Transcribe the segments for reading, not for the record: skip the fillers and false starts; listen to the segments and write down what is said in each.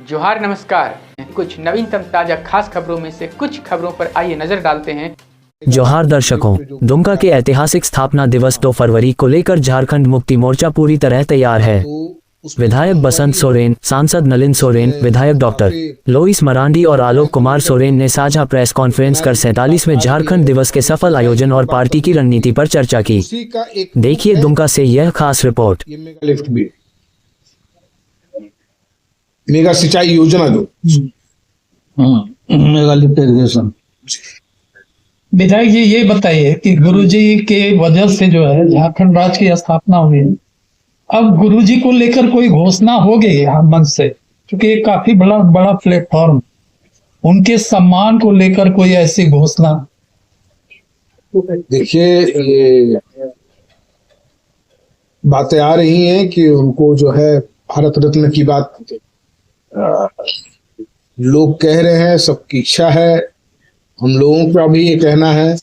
जोहार नमस्कार। कुछ नवीनतम ताजा खास खबरों में से कुछ खबरों पर आइए नजर डालते हैं। जोहार दर्शकों, दुमका के ऐतिहासिक स्थापना दिवस 2 फरवरी को लेकर झारखंड मुक्ति मोर्चा पूरी तरह तैयार है। विधायक बसंत सोरेन, सांसद नलिन सोरेन, विधायक डॉक्टर लोइस मरांडी और आलोक कुमार सोरेन ने साझा प्रेस कॉन्फ्रेंस कर 47वें झारखंड दिवस के सफल आयोजन और पार्टी की रणनीति पर चर्चा की। देखिए दुमका से यह खास रिपोर्ट। मेगा सिंचाई योजना जो मेगा लिफ्ट इरिगेशन। विधायक जी ये बताइए कि गुरुजी के वजह से जो है झारखंड राज्य की स्थापना हुई है। अब गुरुजी को लेकर कोई घोषणा हो गई है मंच से, क्योंकि ये काफी बड़ा प्लेटफॉर्म, उनके सम्मान को लेकर कोई ऐसी घोषणा? देखिए, ये बातें आ रही हैं कि उनको जो है भारत रत्न की बात लोग कह रहे हैं, सबकी इच्छा है, हम लोगों का भी ये कहना है।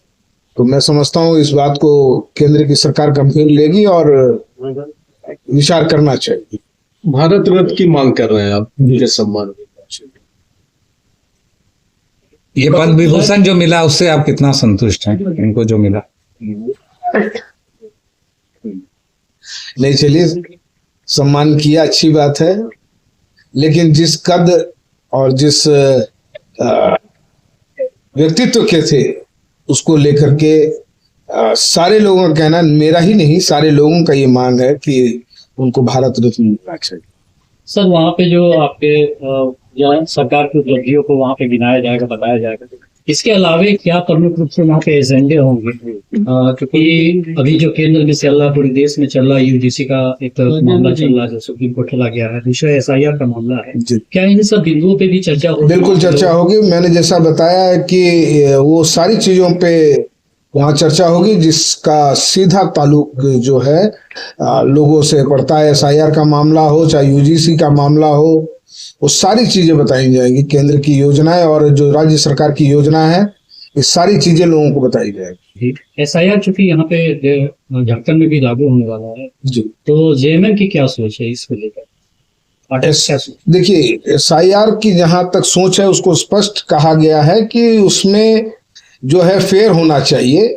तो मैं समझता हूँ इस बात को केंद्र की सरकार गंभीर लेगी और विचार करना चाहिए। भारत रत्न की मांग कर रहे हैं आप, उनके सम्मान। ये पद्म विभूषण जो मिला उससे आप कितना संतुष्ट हैं? इनको जो मिला नहीं, चलिए सम्मान किया, अच्छी बात है, लेकिन जिस कद और जिस व्यक्तित्व के थे उसको लेकर के सारे लोगों का कहना, मेरा ही नहीं सारे लोगों का ये मांग है कि उनको भारत रत्न मिलना चाहिए। सर, वहाँ पे जो आपके सरकार की उपलब्धियों को वहाँ पे गिनाया जाएगा, बताया जाएगा, इसके अलावे क्या प्रमुख रूप से वहाँ पे एजेंडे होंगे? क्योंकि अभी जो केंद्र में चल रहा, पूरे देश में चल रहा, यूजीसी का एक मामला चल रहा है जो सुप्रीम कोर्ट चला गया है, दूसरा एसआईआर का मामला है, क्या इन सब बिंदुओं पे भी चर्चा होगी? बिल्कुल चर्चा होगी। मैंने जैसा बताया है कि वो सारी चीजों पे वहाँ चर्चा होगी जिसका सीधा ताल्लुक जो है लोगों से पड़ता है। एसआईआर का मामला हो चाहे यूजीसी का मामला हो, वो सारी चीजें बताई जाएंगी। केंद्र की योजनाएं और जो राज्य सरकार की योजना है, ये सारी चीजें लोगों को बताई जाएगी। एसआईआर चूंकि यहाँ पे झारखंड में भी लागू होने वाला है जी, तो जेएमएम की क्या सोच है इसको लेकर? देखिए, एसआईआर की जहां तक सोच है उसको स्पष्ट कहा गया है कि उसमें जो है फेयर होना चाहिए,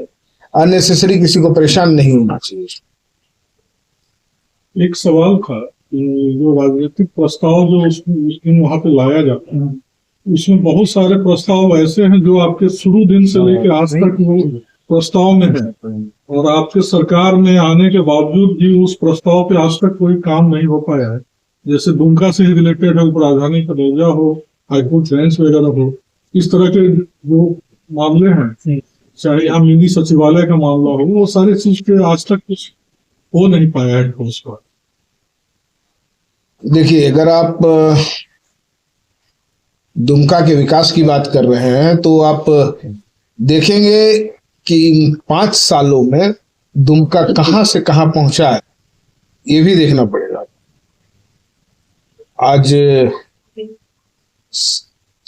अननेसेसरी किसी को परेशान नहीं होना चाहिए। एक सवाल था, जो राजनीतिक प्रस्ताव जो वहां पे लाया जाता है, उसमें बहुत सारे प्रस्ताव ऐसे हैं जो आपके शुरू दिन से लेकर आज तक वो प्रस्ताव में है, और आपके सरकार में आने के बावजूद भी उस प्रस्ताव पे आज तक कोई काम नहीं हो पाया है। जैसे दुमका से रिलेटेड है, राजधानी का दर्जा हो, हाईकोर्ट बेंच वगैरह हो, इस तरह के जो मामले हैं, चाहे यहाँ मिनी सचिवालय का मामला हो, वो सारी चीज के आज तक कुछ हो नहीं पाया है ठोस पर। देखिए, अगर आप दुमका के विकास की बात कर रहे हैं तो आप देखेंगे कि इन 5 सालों में दुमका कहां से कहां पहुंचा है, ये भी देखना पड़ेगा। आज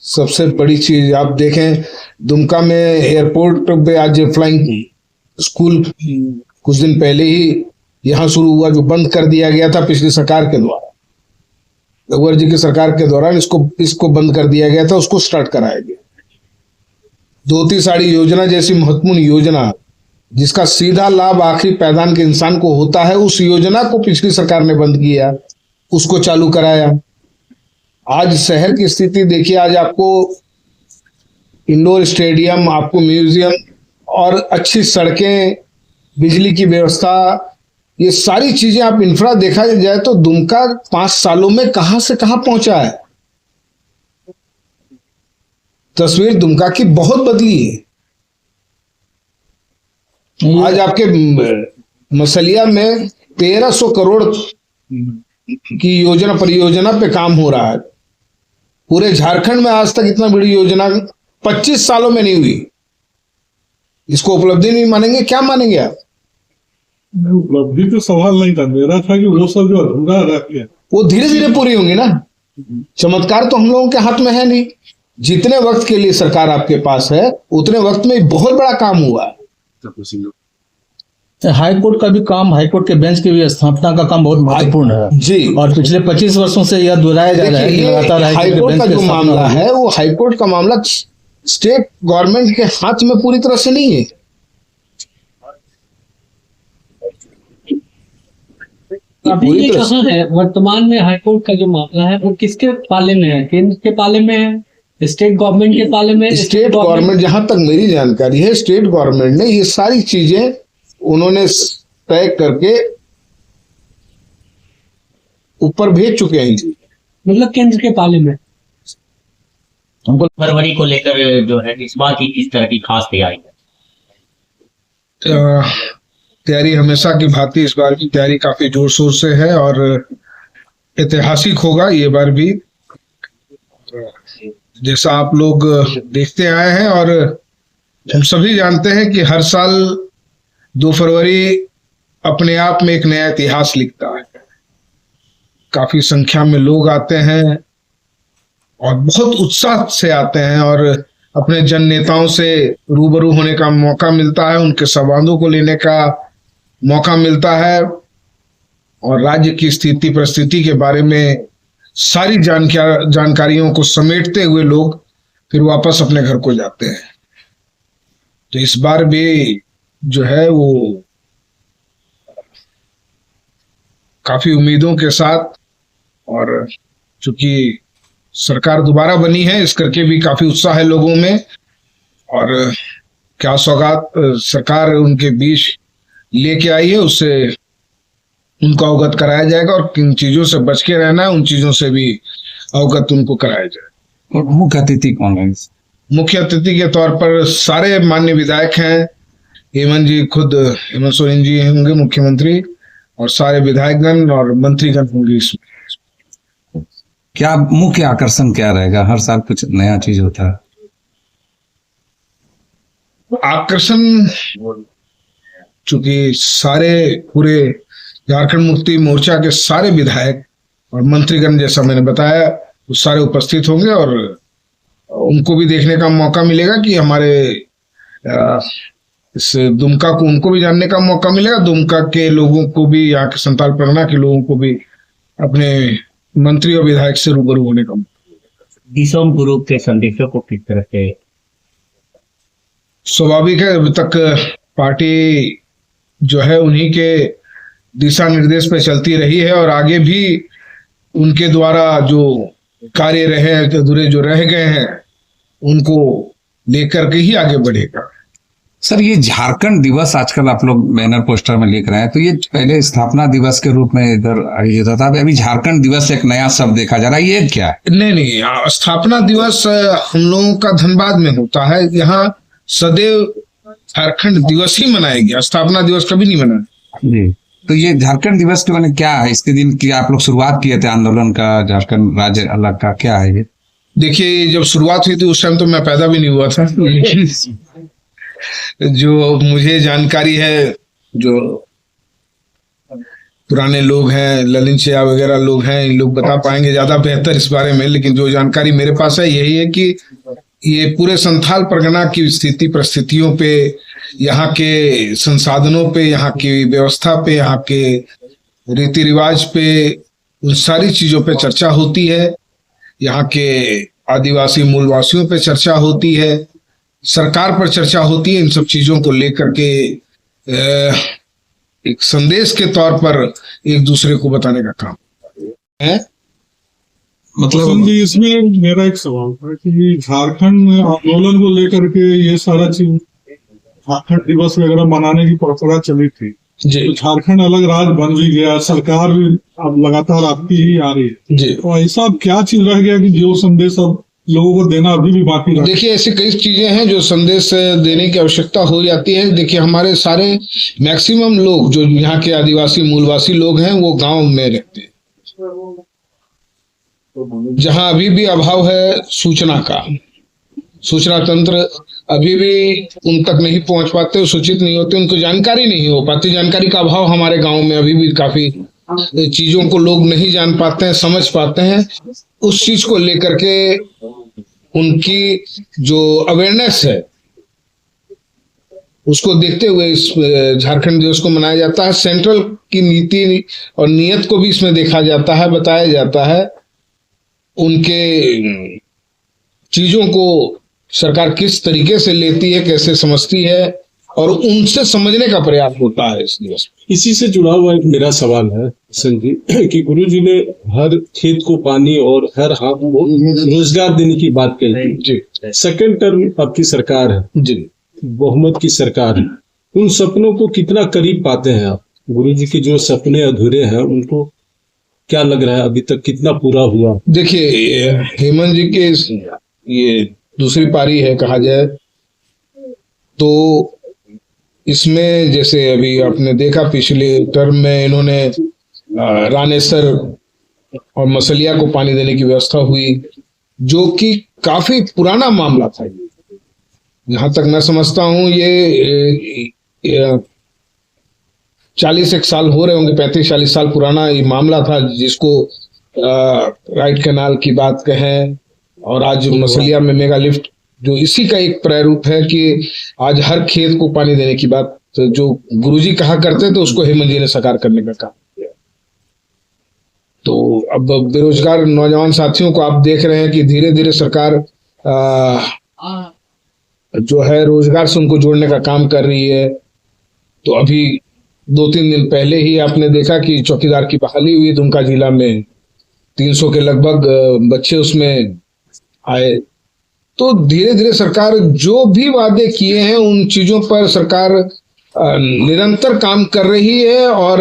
सबसे बड़ी चीज आप देखें, दुमका में एयरपोर्ट पे आज फ्लाइंग स्कूल कुछ दिन पहले ही यहां शुरू हुआ, जो बंद कर दिया गया था पिछली सरकार के द्वारा। रघुवर जी की सरकार के दौरान इसको बंद कर दिया गया था, उसको स्टार्ट कराया गया। धोती साड़ी योजना जैसी महत्वपूर्ण योजना जिसका सीधा लाभ आखिरी पैदान के इंसान को होता है, उस योजना को पिछली सरकार ने बंद किया, उसको चालू कराया। आज शहर की स्थिति देखिए, आज आपको इंडोर स्टेडियम, आपको म्यूजियम और अच्छी सड़कें, बिजली की व्यवस्था, ये सारी चीजें आप इंफ्रा देखा जाए तो दुमका 5 सालों में कहां से कहां पहुंचा है। तस्वीर दुमका की बहुत बदली है। आज आपके मसलिया में 1300 करोड़ की परियोजना पे काम हो रहा है। पूरे झारखंड में आज तक इतना बड़ी योजना 25 सालों में नहीं हुई। इसको उपलब्धि नहीं मानेंगे? क्या मानेंगे आप? उपलब्धि तो सवाल नहीं था, मेरा था कि वो सब जो अधूरा रह गया वो धीरे धीरे पूरी होंगी ना। चमत्कार तो हम लोगों के हाथ में है नहीं। जितने वक्त के लिए सरकार आपके पास है, उतने वक्त में बहुत बड़ा काम हुआ। हाई कोर्ट का भी काम, हाई कोर्ट के बेंच की भी स्थापना का काम बहुत महत्वपूर्ण है जी। और पिछले 25 वर्षों से यह दोहराया जा रहा है कि लगातार हाई कोर्ट का जो मामला है, वो हाई कोर्ट का मामला स्टेट गवर्नमेंट के हाथ में पूरी तरह से नहीं है। अभी ये कहाँ है वर्तमान में हाईकोर्ट का जो मामला है, वो किसके पाले में है? केंद्र के पाले में है, स्टेट गवर्नमेंट के पाले में? स्टेट गवर्नमेंट, जहां तक मेरी जानकारी है, स्टेट गवर्नमेंट ने ये सारी चीजें उन्होंने तय करके ऊपर भेज चुके हैं। मतलब केंद्र के पाले में। हमको फरवरी को लेकर जो है इस बार की किस तरह की खास तैयारी है? तैयारी हमेशा की भांति इस बार की तैयारी काफी जोर शोर से है और ऐतिहासिक होगा ये बार भी, जैसा आप लोग देखते आए हैं। और हम सभी जानते हैं कि हर साल 2 फरवरी अपने आप में एक नया इतिहास लिखता है। काफी संख्या में लोग आते हैं और बहुत उत्साह से आते हैं और अपने जन नेताओं से रूबरू होने का मौका मिलता है, उनके संवादों को लेने का मौका मिलता है और राज्य की स्थिति परिस्थिति के बारे में सारी जानकारियों को समेटते हुए लोग फिर वापस अपने घर को जाते हैं। तो इस बार भी जो है वो काफी उम्मीदों के साथ, और चूंकि सरकार दोबारा बनी है इस करके भी काफी उत्साह है लोगों में, और क्या सौगात सरकार उनके बीच लेके आई है उससे उनको अवगत कराया जाएगा, और किन चीजों से बच के रहना है उन चीजों से भी अवगत उनको कराया जाए। और मुख्य अतिथि कौन है? मुख्य अतिथि के तौर पर सारे माननीय विधायक हैं, खुद हेमंत सोरेन जी होंगे मुख्यमंत्री, और सारे विधायकगण और मंत्रीगण होंगे इसमें। क्या मुख्य आकर्षण क्या रहेगा? हर साल कुछ नया चीज होता है। आकर्षण चूंकि सारे पूरे झारखंड मुक्ति मोर्चा के सारे विधायक और मंत्रीगण, जैसा मैंने बताया, वो सारे उपस्थित होंगे और उनको भी देखने का मौका मिलेगा कि हमारे इस दुमका को उनको भी जानने का मौका मिलेगा, दुमका के लोगों को भी, यहाँ के संताल परगना के लोगों को भी अपने मंत्री और विधायक से रूबरू होने का मौका। दिसोम गुरु के संदेशों को किस तरह से? स्वाभाविक है, अभी तक पार्टी जो है उन्हीं के दिशा निर्देश पे चलती रही है और आगे भी उनके द्वारा जो कार्य रहे अधूरे जो रह गए हैं उनको लेकर के ही आगे बढ़ेगा। सर, ये झारखंड दिवस आजकल आप लोग बैनर पोस्टर में लिख रहे हैं, तो ये पहले स्थापना दिवस के रूप में इधर आयोजित होता था, अभी झारखंड दिवस एक नया शब्द देखा जा रहा है, ये क्या है? नहीं, स्थापना दिवस हम लोगों का धनबाद में होता है, यहाँ सदैव झारखंड दिवस ही मनाया गया, स्थापना दिवस कभी नहीं मनाया जी। तो ये झारखंड दिवस के मैंने क्या है? इसके दिन की आप लोग शुरुआत किए थे आंदोलन का, झारखंड राज्य अलग का, क्या है ये? देखिए, जब शुरुआत हुई थी उस टाइम तो मैं पैदा भी नहीं हुआ था, लेकिन जो मुझे जानकारी है, जो पुराने लोग हैं, ललित चिया वगैरह लोग हैं, इन लोग बता पाएंगे ज्यादा बेहतर इस बारे में, लेकिन जो जानकारी मेरे पास है यही है कि ये पूरे संथाल परगना की स्थिति परिस्थितियों पे, यहाँ के संसाधनों पे, यहाँ की व्यवस्था पे, यहाँ के रीति रिवाज पे, उन सारी चीजों पे चर्चा होती है। यहाँ के आदिवासी मूलवासियों पे चर्चा होती है, सरकार पर चर्चा होती है। इन सब चीजों को लेकर के एक संदेश के तौर पर एक दूसरे को बताने का काम है। मतलब जी, इसमें मेरा एक सवाल था कि झारखंड में आंदोलन को लेकर के ये सारा चीज झारखंड दिवस वगैरह मनाने की परंपरा चली थी, तो झारखंड अलग राज्य बन भी गया, सरकार भी अब लगातार आपकी ही आ रही है जी। तो ऐसा क्या चीज रह गया कि जो संदेश अब लोगों को देना अभी भी बाकी है? देखिए, ऐसी कई चीजें हैं जो संदेश देने की आवश्यकता हो जाती है। देखिए, हमारे सारे मैक्सिमम लोग जो यहाँ के आदिवासी मूलवासी लोग हैं वो गांव में रहते हैं, जहां अभी भी अभाव है सूचना का, सूचना तंत्र अभी भी उन तक नहीं पहुंच पाते, सूचित नहीं होते, उनको जानकारी नहीं हो पाती। जानकारी का अभाव हमारे गांव में अभी भी काफी चीजों को लोग नहीं जान पाते हैं, समझ पाते हैं। उस चीज को लेकर के उनकी जो अवेयरनेस है उसको देखते हुए इस झारखंड दिवस को मनाया जाता है। सेंट्रल की नीति और नियत को भी इसमें देखा जाता है, बताया जाता है। उनके चीजों को सरकार किस तरीके से लेती है, कैसे समझती है, और उनसे समझने का प्रयास होता है इस दिवस में। इसी से जुड़ा हुआ एक मेरा सवाल है संजय कि गुरु जी ने हर खेत को पानी और हर हाथ को रोजगार देने की बात कही जी। सेकंड टर्म आपकी सरकार है जी, बहुमत की सरकार है, उन सपनों को कितना करीब पाते हैं आप? गुरु जी के जो सपने अधूरे हैं उनको क्या लग रहा है अभी तक कितना पूरा हुआ? देखिए, हेमंत जी के ये दूसरी पारी है कहा जाए तो इसमें जैसे अभी आपने देखा पिछले टर्म में इन्होंने रानेसर और मसलिया को पानी देने की व्यवस्था हुई, जो कि काफी पुराना मामला था। जहां तक मैं समझता हूं ये 40 साल हो रहे होंगे, 35-40 साल पुराना ये मामला था, जिसको राइट कैनाल की बात कहें। और आज मसलिया में मेगा लिफ्ट जो इसी का एक प्रारूप है कि आज हर खेत को पानी देने की बात जो गुरुजी कहा करते थे उसको हेमंत जी ने साकार करने का काम किया। तो अब बेरोजगार नौजवान साथियों को आप देख रहे हैं कि धीरे धीरे सरकार जो है रोजगार से उनको जोड़ने का काम कर रही है। तो अभी 2-3 दिन पहले ही आपने देखा कि चौकीदार की बहाली हुई दुमका जिला में, 300 के लगभग बच्चे उसमें आए। तो धीरे धीरे सरकार जो भी वादे किए हैं उन चीजों पर सरकार निरंतर काम कर रही है। और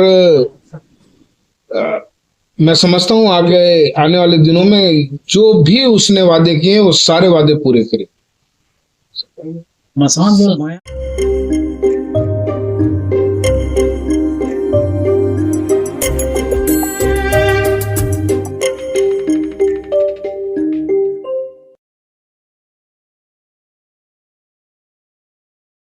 मैं समझता हूं आगे आने वाले दिनों में जो भी उसने वादे किए हैं वो सारे वादे पूरे करें।